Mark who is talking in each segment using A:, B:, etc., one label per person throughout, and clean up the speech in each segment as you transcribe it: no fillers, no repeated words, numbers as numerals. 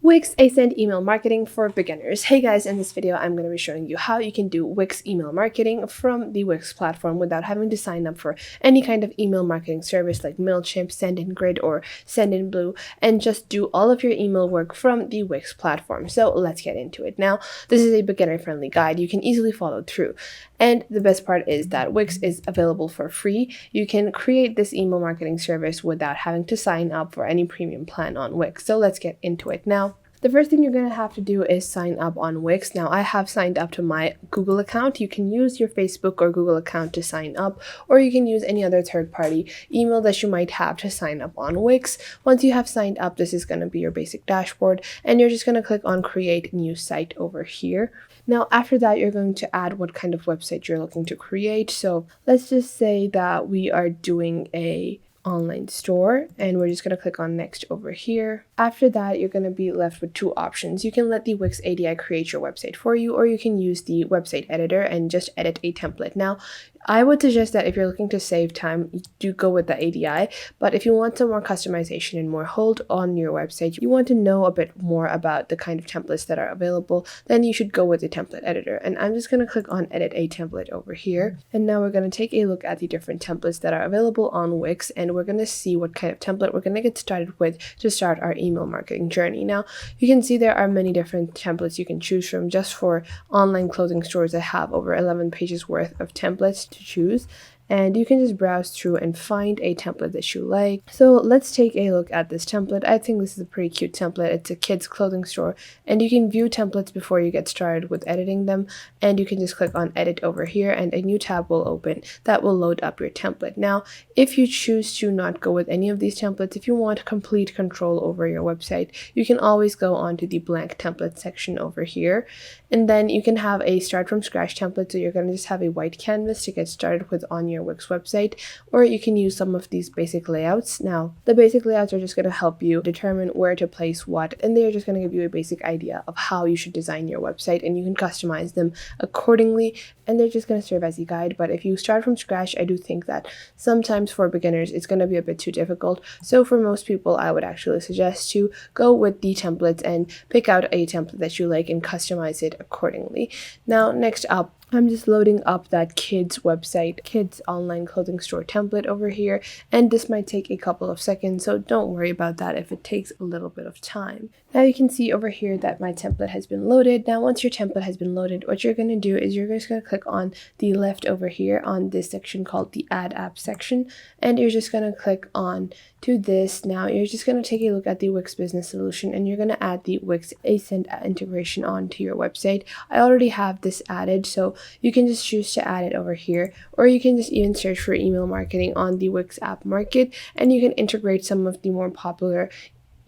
A: Wix Ascend email marketing for beginners. Hey guys, in this video I'm going to be showing you how you can do Wix email marketing from the Wix platform without having to sign up for any kind of email marketing service like MailChimp, SendInGrid, or SendInBlue, and just do all of your email work from the Wix platform. So let's get into it. Now, this is a beginner-friendly guide you can easily follow through. And the best part is that Wix is available for free. You can create this email marketing service without having to sign up for any premium plan on Wix. So let's get into it now. The first thing you're going to have to do is sign up on Wix. Now, I have signed up to my Google account. You can use your Facebook or Google account to sign up, or you can use any other third-party email that you might have to sign up on Wix. Once you have signed up, this is going to be your basic dashboard, and you're just going to click on Create New Site over here. Now, after that, you're going to add what kind of website you're looking to create. So let's just say that we are doing a online store, and we're just going to click on next over here. After that, you're going to be left with two options. You can let the Wix ADI create your website for you, or you can use the website editor and just edit a template. Now, I would suggest that if you're looking to save time, you do go with the ADI, but if you want some more customization and more hold on your website, you want to know a bit more about the kind of templates that are available, then you should go with the template editor. And I'm just going to click on edit a template over here. And now we're going to take a look at the different templates that are available on Wix, and we're going to see what kind of template we're going to get started with to start our email marketing journey. Now, you can see there are many different templates you can choose from. Just for online clothing stores, I have over 11 pages worth of templates to choose, and you can just browse through and find a template that you like. So let's take a look at this template. I think this is a pretty cute template. It's a kids clothing store, and you can view templates before you get started with editing them, and you can just click on edit over here and a new tab will open that will load up your template. Now, if you choose to not go with any of these templates, if you want complete control over your website, you can always go onto the blank template section over here, and then you can have a start from scratch template. So you're going to just have a white canvas to get started with on your Wix website, or you can use some of these basic layouts. Now, the basic layouts are just going to help you determine where to place what, and they're just going to give you a basic idea of how you should design your website, and you can customize them accordingly, and they're just going to serve as a guide. But if you start from scratch, I do think that sometimes for beginners it's going to be a bit too difficult. So for most people, I would actually suggest to go with the templates and pick out a template that you like and customize it accordingly. Now, next up, I'm just loading up that kids website, kids online clothing store template over here, and this might take a couple of seconds, so don't worry about that if it takes a little bit of time. Now you can see over here that my template has been loaded. Now, once your template has been loaded, what you're going to do is you're just going to click on the left over here on this section called the Add App section, and you're just going to click on to this. Now, you're just going to take a look at the Wix Business Solution, and you're going to add the Wix Ascend integration onto your website. I already have this added, so you can just choose to add it over here, or you can just even search for email marketing on the Wix app market, and you can integrate some of the more popular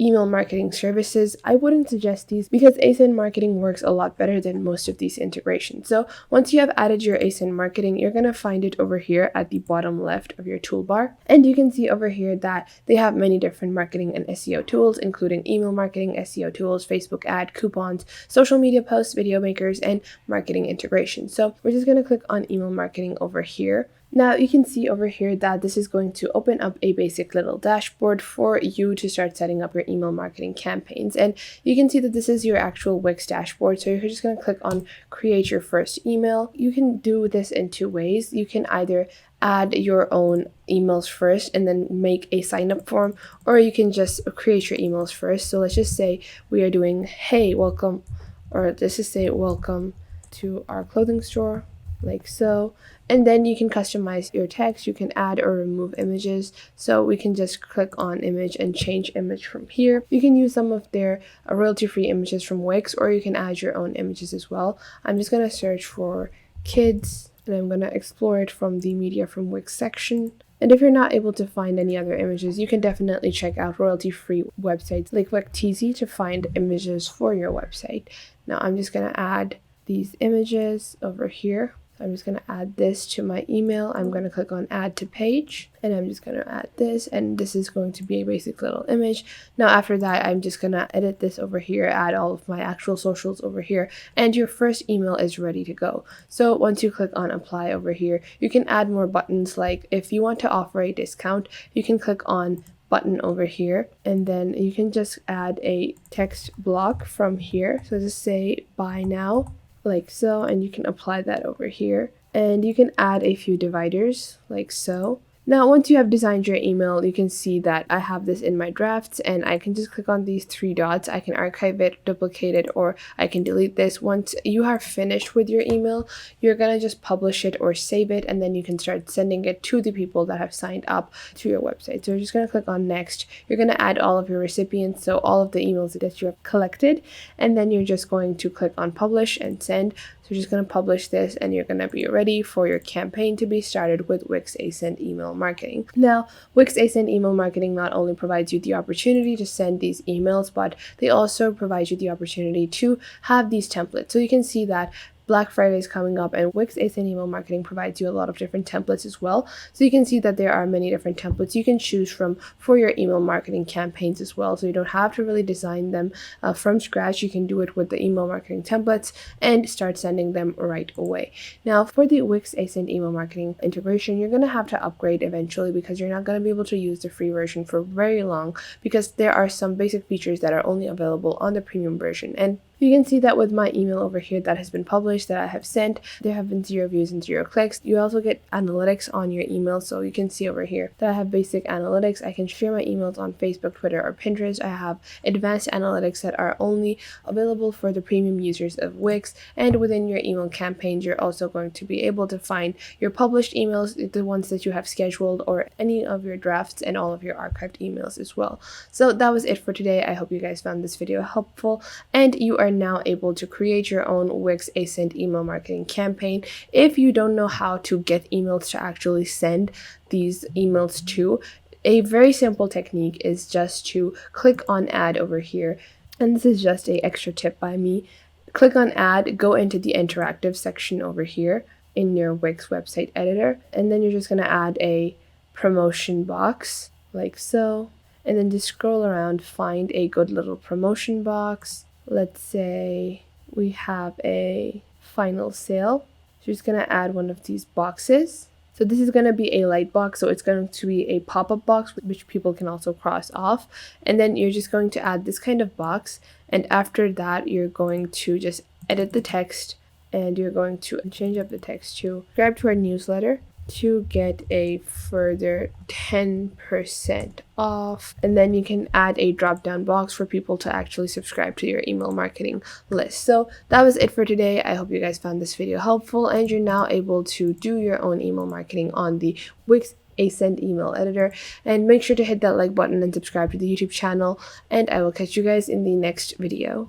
A: email marketing services. I wouldn't suggest these because Ascend marketing works a lot better than most of these integrations. So once you have added your Ascend marketing, you're going to find it over here at the bottom left of your toolbar. And you can see over here that they have many different marketing and SEO tools, including email marketing, SEO tools, Facebook ad, coupons, social media posts, video makers, and marketing integration. So we're just going to click on email marketing over here. Now you can see over here that this is going to open up a basic little dashboard for you to start setting up your email marketing campaigns. And you can see that this is your actual Wix dashboard. So you're just going to click on create your first email. You can do this in two ways. You can either add your own emails first and then make a sign up form, or you can just create your emails first. So let's just say we are doing, hey, welcome, or let's just say welcome to our clothing store, like so. And then you can customize your text. You can add or remove images. So we can just click on image and change image from here. You can use some of their royalty-free images from Wix, or you can add your own images as well. I'm just going to search for kids, and I'm going to explore it from the media from Wix section. And if you're not able to find any other images, you can definitely check out royalty-free websites like Wixteasy to find images for your website. Now I'm just going to add these images over here. I'm just going to add this to my email. I'm going to click on add to page, and I'm just going to add this, and this is going to be a basic little image. Now after that, I'm just going to edit this over here, add all of my actual socials over here, and your first email is ready to go. So once you click on apply over here, you can add more buttons. Like if you want to offer a discount, you can click on button over here, and then you can just add a text block from here. So just say buy now, like so, and you can apply that over here, and you can add a few dividers like so. Now, once you have designed your email, you can see that I have this in my drafts, and I can just click on these three dots. I can archive it, duplicate it, or I can delete this. Once you are finished with your email, you're gonna just publish it or save it, and then you can start sending it to the people that have signed up to your website. So you're just gonna click on next. You're gonna add all of your recipients, so all of the emails that you have collected, and then you're just going to click on publish and send. So you're just going to publish this, and you're going to be ready for your campaign to be started with Wix Ascend email marketing. Now, Wix Ascend email marketing not only provides you the opportunity to send these emails, but they also provide you the opportunity to have these templates. So you can see that Black Friday is coming up, and Wix Ascend email marketing provides you a lot of different templates as well. So you can see that there are many different templates you can choose from for your email marketing campaigns as well. So you don't have to really design them from scratch. You can do it with the email marketing templates and start sending them right away. Now, for the Wix Ascend email marketing integration, you're going to have to upgrade eventually, because you're not going to be able to use the free version for very long, because there are some basic features that are only available on the premium version. And you can see that with my email over here that has been published, that I have sent, there have been 0 views and 0 clicks. You also get analytics on your email. So you can see over here that I have basic analytics. I can share my emails on Facebook, Twitter, or Pinterest. I have advanced analytics that are only available for the premium users of Wix. And within your email campaigns, you're also going to be able to find your published emails, the ones that you have scheduled, or any of your drafts, and all of your archived emails as well. So that was it for today. I hope you guys found this video helpful, and you are now able to create your own Wix Ascend email marketing campaign. If you don't know how to get emails to actually send these emails to, a very simple technique is just to click on add over here. And this is just an extra tip by me. Click on add, go into the interactive section over here in your Wix website editor, and then you're just going to add a promotion box like so, and then just scroll around, find a good little promotion box. Let's say we have a final sale. So you're just going to add one of these boxes. So this is going to be a light box, so it's going to be a pop-up box which people can also cross off. And then you're just going to add this kind of box, and after that you're going to just edit the text, and you're going to change up the text to subscribe to our newsletter to get a further 10% off. And then you can add a drop down box for people to actually subscribe to your email marketing list. So that was it for today. I hope you guys found this video helpful, and you're now able to do your own email marketing on the Wix Ascend email editor. And make sure to hit that like button and subscribe to the YouTube channel, and I will catch you guys in the next video.